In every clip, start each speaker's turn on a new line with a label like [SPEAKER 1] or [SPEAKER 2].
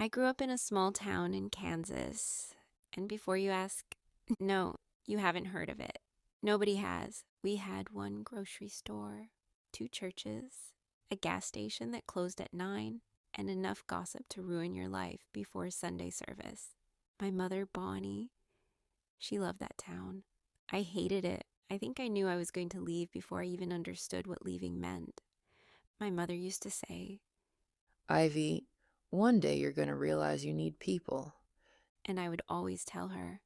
[SPEAKER 1] I grew up in a small town in Kansas. And before you ask, no, you haven't heard of it. Nobody has. We had one grocery store, two churches, a gas station that closed at 9, and enough gossip to ruin your life before Sunday service. My mother, Bonnie, she loved that town. I hated it. I think I knew I was going to leave before I even understood what leaving meant. My mother used to say,
[SPEAKER 2] Ivy, one day you're going to realize you need people.
[SPEAKER 1] and I would always tell her,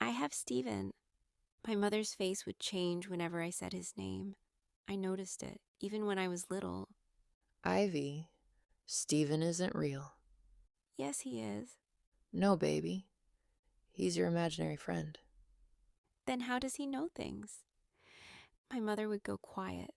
[SPEAKER 1] I have Stephen. My mother's face would change whenever I said his name. I noticed it, even when I was little.
[SPEAKER 2] Ivy, Steven isn't real.
[SPEAKER 1] Yes, he is.
[SPEAKER 2] No, baby. He's your imaginary friend.
[SPEAKER 1] Then how does he know things? My mother would go quiet.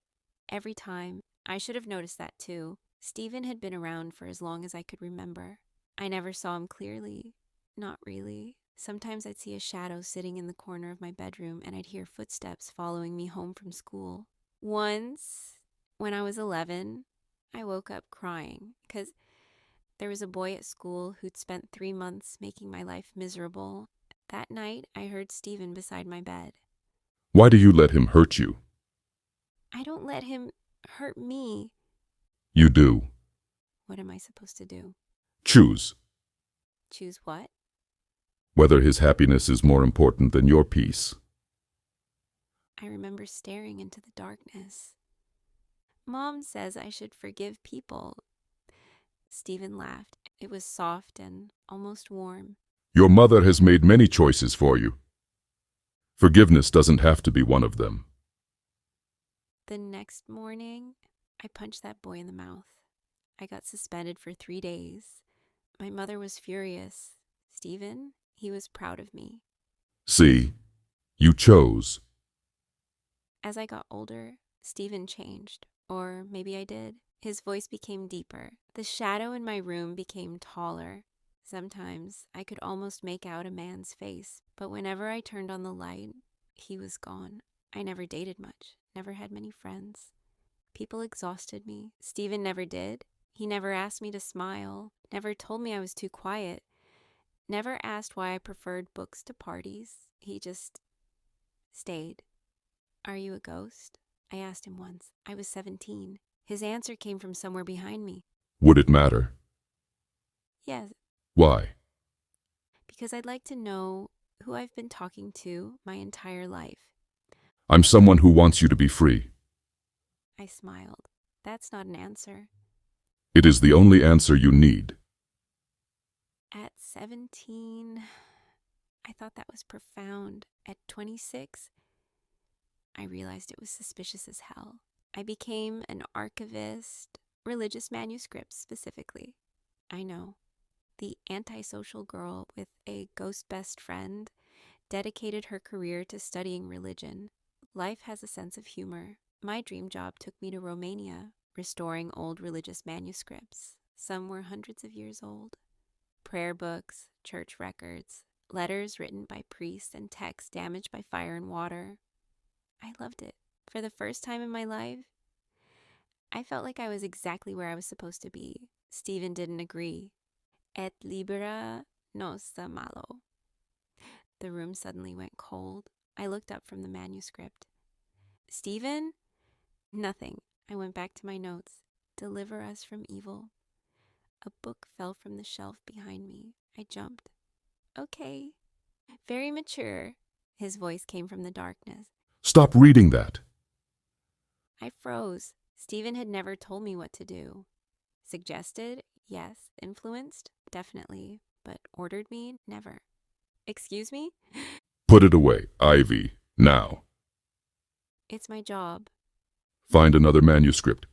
[SPEAKER 1] Every time. I should have noticed that too. Stephen had been around for as long as I could remember. I never saw him clearly. Not really. Sometimes I'd see a shadow sitting in the corner of my bedroom and I'd hear footsteps following me home from school. Once, when I was 11, I woke up crying because there was a boy at school who'd spent 3 months making my life miserable. That night, I heard Stephen beside my bed.
[SPEAKER 3] Why do you let him hurt you?
[SPEAKER 1] I don't let him hurt me.
[SPEAKER 3] You do.
[SPEAKER 1] What am I supposed to do?
[SPEAKER 3] Choose
[SPEAKER 1] Choose what?
[SPEAKER 3] whether his happiness is more important than your peace.
[SPEAKER 1] I remember staring into the darkness. Mom says I should forgive people. Stephen laughed. It was soft and almost warm.
[SPEAKER 3] Your mother has made many choices for you. Forgiveness doesn't have to be one of them.
[SPEAKER 1] The next morning, I punched that boy in the mouth. I got suspended for 3 days. My mother was furious. Stephen, he was proud of me.
[SPEAKER 3] See, you chose.
[SPEAKER 1] As I got older, Stephen changed. Or maybe I did. His voice became deeper. The shadow in my room became taller. Sometimes I could almost make out a man's face, but whenever I turned on the light, he was gone. I never dated much, never had many friends. People exhausted me. Stephen never did. He never asked me to smile, never told me I was too quiet, never asked why I preferred books to parties. He just stayed. Are you a ghost? I asked him once. I was 17. His answer came from somewhere behind me.
[SPEAKER 3] Would it matter?
[SPEAKER 1] Yes,
[SPEAKER 3] Why?
[SPEAKER 1] because I'd like to know who I've been talking to my entire life.
[SPEAKER 3] I'm someone who wants you to be free.
[SPEAKER 1] I smiled. That's not an answer.
[SPEAKER 3] It is the only answer you need.
[SPEAKER 1] At 17, I thought that was profound. At 26, I realized it was suspicious as hell. I became an archivist, religious manuscripts specifically. I know. The antisocial girl with a ghost best friend dedicated her career to studying religion. Life has a sense of humor. My dream job took me to Romania, restoring old religious manuscripts. Some were hundreds of years old. Prayer books, church records, letters written by priests, and texts damaged by fire and water. I loved it. For the first time in my life, I felt like I was exactly where I was supposed to be. Stephen didn't agree. Et libera nos malo. The room suddenly went cold. I looked up from the manuscript. Stephen? Nothing. I went back to my notes. Deliver us from evil. A book fell from the shelf behind me. I jumped. Okay. Very mature. His voice came from the darkness.
[SPEAKER 3] Stop reading that.
[SPEAKER 1] I froze. Stephen had never told me what to do. Suggested? Yes. Influenced? Definitely. But ordered me? Never. Excuse me?
[SPEAKER 3] Put it away, Ivy, now.
[SPEAKER 1] It's my job.
[SPEAKER 3] Find another manuscript.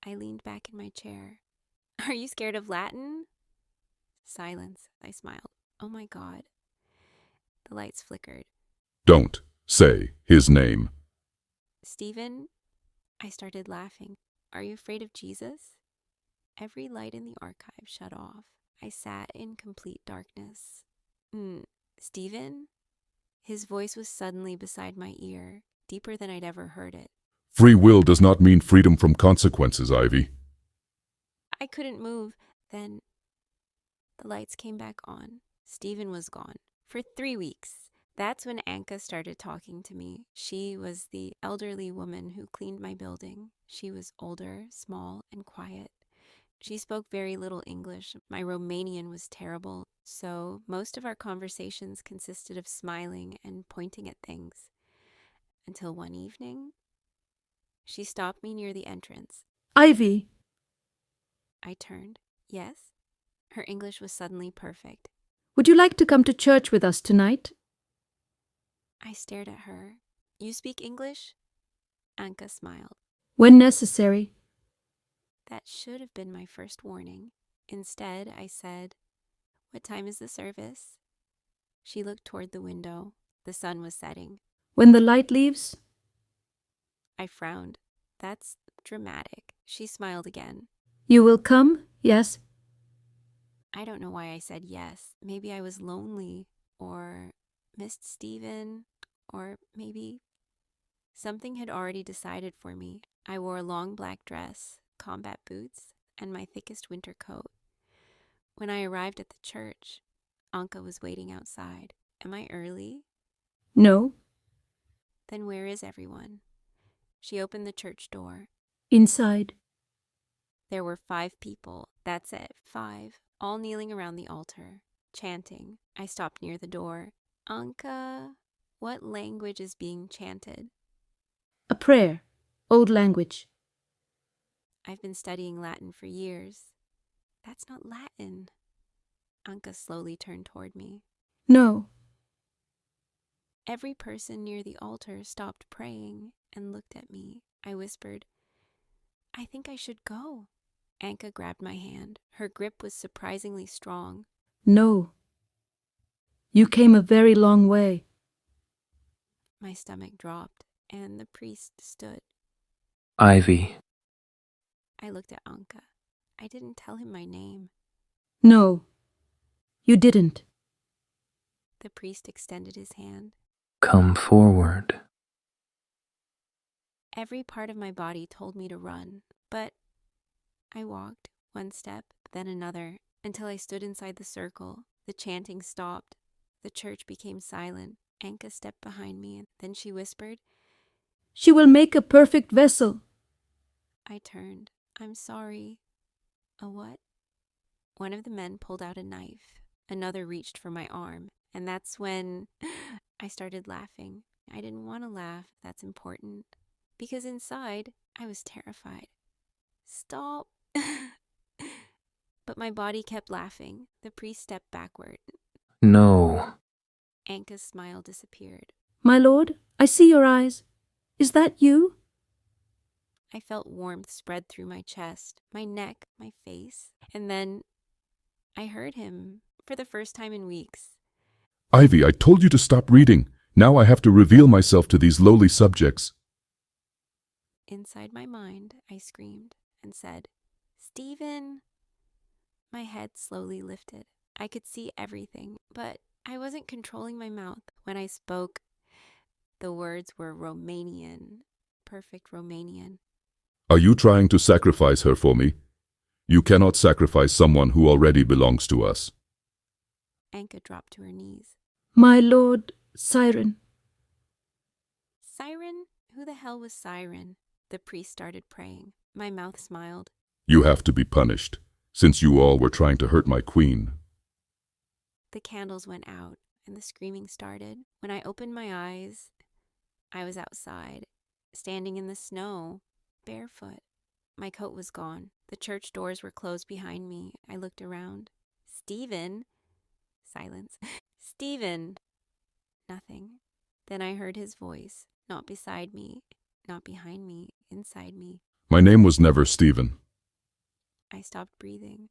[SPEAKER 1] I leaned back in my chair. Are you scared of Latin? Silence. I smiled. Oh my God. The lights flickered.
[SPEAKER 3] Don't say his name.
[SPEAKER 1] Stephen? I started laughing. Are you afraid of Jesus? Every light in the archive shut off. I sat in complete darkness. Stephen? His voice was suddenly beside my ear, deeper than I'd ever heard it.
[SPEAKER 3] Free will does not mean freedom from consequences, Ivy.
[SPEAKER 1] I couldn't move. Then The lights came back on. Stephen was gone for 3 weeks. That's when Anka started talking to me. She was the elderly woman who cleaned my building. She was older, small, and quiet. She spoke very little English. My Romanian was terrible, so most of our conversations consisted of smiling and pointing at things. Until one evening, she stopped me near the entrance.
[SPEAKER 4] Ivy,
[SPEAKER 1] I turned. Yes? Her English was suddenly perfect.
[SPEAKER 4] would you like to come to church with us tonight?
[SPEAKER 1] I stared at her. You speak English? Anka smiled.
[SPEAKER 4] When necessary.
[SPEAKER 1] That should have been my first warning. Instead, I said, "What time is the service?" She looked toward the window. The sun was setting.
[SPEAKER 4] When the light leaves?
[SPEAKER 1] I frowned. That's dramatic. She smiled again.
[SPEAKER 4] You will come, yes?
[SPEAKER 1] I don't know why I said yes. Maybe I was lonely, or missed Stephen, or maybe something had already decided for me. I wore a long black dress, combat boots, and my thickest winter coat. When I arrived at the church, Anka was waiting outside. Am I early?
[SPEAKER 4] No.
[SPEAKER 1] Then where is everyone? She opened the church door.
[SPEAKER 4] Inside.
[SPEAKER 1] There were 5 people. That's it, 5. All kneeling around the altar, chanting. I stopped near the door. Anka, what language is being chanted?
[SPEAKER 4] A prayer. Old language.
[SPEAKER 1] I've been studying Latin for years. That's not Latin. Anka slowly turned toward me.
[SPEAKER 4] No.
[SPEAKER 1] Every person near the altar stopped praying and looked at me. I whispered, "I think I should go." Anka grabbed my hand. Her grip was surprisingly strong.
[SPEAKER 4] No. You came a very long way.
[SPEAKER 1] My stomach dropped, and the priest stood.
[SPEAKER 5] Ivy.
[SPEAKER 1] I looked at Anka. I didn't tell him my name.
[SPEAKER 4] No. You didn't.
[SPEAKER 1] The priest extended his hand.
[SPEAKER 5] Come forward.
[SPEAKER 1] Every part of my body told me to run, but I walked, one step, then another, until I stood inside the circle. The chanting stopped. The church became silent. Anka stepped behind me, and then she whispered.
[SPEAKER 4] She will make a perfect vessel.
[SPEAKER 1] I turned. "I'm sorry." "A what?" One of the men pulled out a knife. Another reached for my arm, and that's when I started laughing. I didn't want to laugh, that's important, because inside I was terrified. "Stop." But my body kept laughing. The priest stepped backward.
[SPEAKER 5] No.
[SPEAKER 1] Anka's smile disappeared.
[SPEAKER 4] My lord, I see your eyes. Is that you?
[SPEAKER 1] I felt warmth spread through my chest, my neck, my face, and then I heard him for the first time in weeks.
[SPEAKER 3] Ivy, I told you to stop reading. Now I have to reveal myself to these lowly subjects.
[SPEAKER 1] Inside my mind, I screamed and said, "Stephen!" My head slowly lifted. I could see everything, but I wasn't controlling my mouth. When I spoke, the words were Romanian, perfect Romanian.
[SPEAKER 3] Are you trying to sacrifice her for me? You cannot sacrifice someone who already belongs to us.
[SPEAKER 1] Anka dropped to her knees.
[SPEAKER 4] My lord, Siren.
[SPEAKER 1] Siren? Who the hell was Siren? The priest started praying. My mouth smiled.
[SPEAKER 3] You have to be punished, since you all were trying to hurt my queen.
[SPEAKER 1] The candles went out, and the screaming started. When I opened my eyes, I was outside, standing in the snow, barefoot. My coat was gone. The church doors were closed behind me. I looked around. "Stephen?" Silence. "Stephen!" Nothing. Then I heard his voice, not beside me, not behind me, inside me.
[SPEAKER 3] My name was never Stephen.
[SPEAKER 1] I stopped breathing.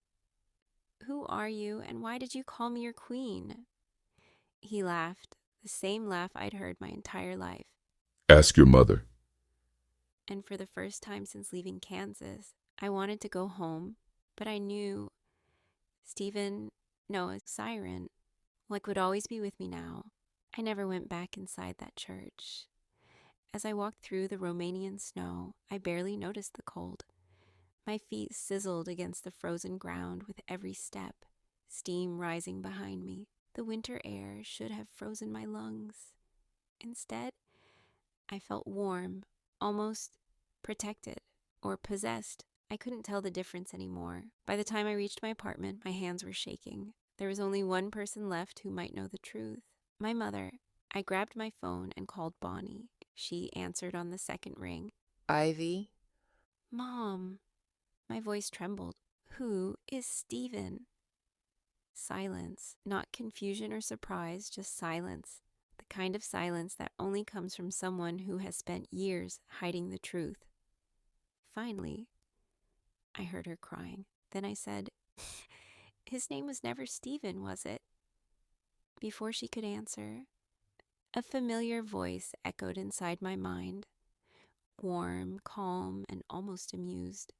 [SPEAKER 1] "Who are you, and why did you call me your queen?" He laughed, the same laugh I'd heard my entire life.
[SPEAKER 3] Ask your mother.
[SPEAKER 1] And for the first time since leaving Kansas, I wanted to go home, but I knew Stephen, no, Siren, would always be with me now. I never went back inside that church. As I walked through the Romanian snow, I barely noticed the cold. My feet sizzled against the frozen ground with every step. steam rising behind me. The winter air should have frozen my lungs. Instead, I felt warm, almost protected or possessed. I couldn't tell the difference anymore. By the time I reached my apartment, my hands were shaking. There was only one person left who might know the truth. My mother. I grabbed my phone and called Bonnie. She answered on the second ring.
[SPEAKER 2] Ivy?
[SPEAKER 1] Mom. My voice trembled. Who is Stephen? Silence. Not confusion or surprise, just silence. The kind of silence that only comes from someone who has spent years hiding the truth. Finally, I heard her crying. Then I said, his name was never Stephen, was it? Before she could answer, a familiar voice echoed inside my mind. Warm, calm, and almost amused.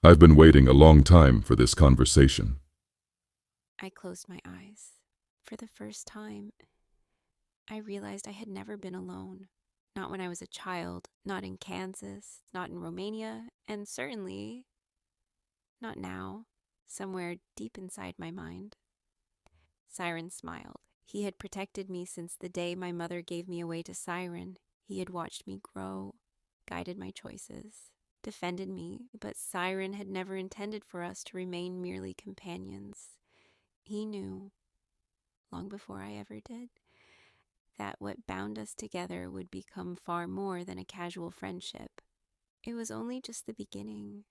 [SPEAKER 3] I've been waiting a long time for this conversation.
[SPEAKER 1] I closed my eyes. For the first time, I realized I had never been alone. Not when I was a child, not in Kansas, not in Romania, and certainly not now, somewhere deep inside my mind. Siren smiled. He had protected me since the day my mother gave me away to Siren. He had watched me grow, guided my choices, defended me, but Siren had never intended for us to remain merely companions. He knew, long before I ever did, that what bound us together would become far more than a casual friendship. It was only just the beginning.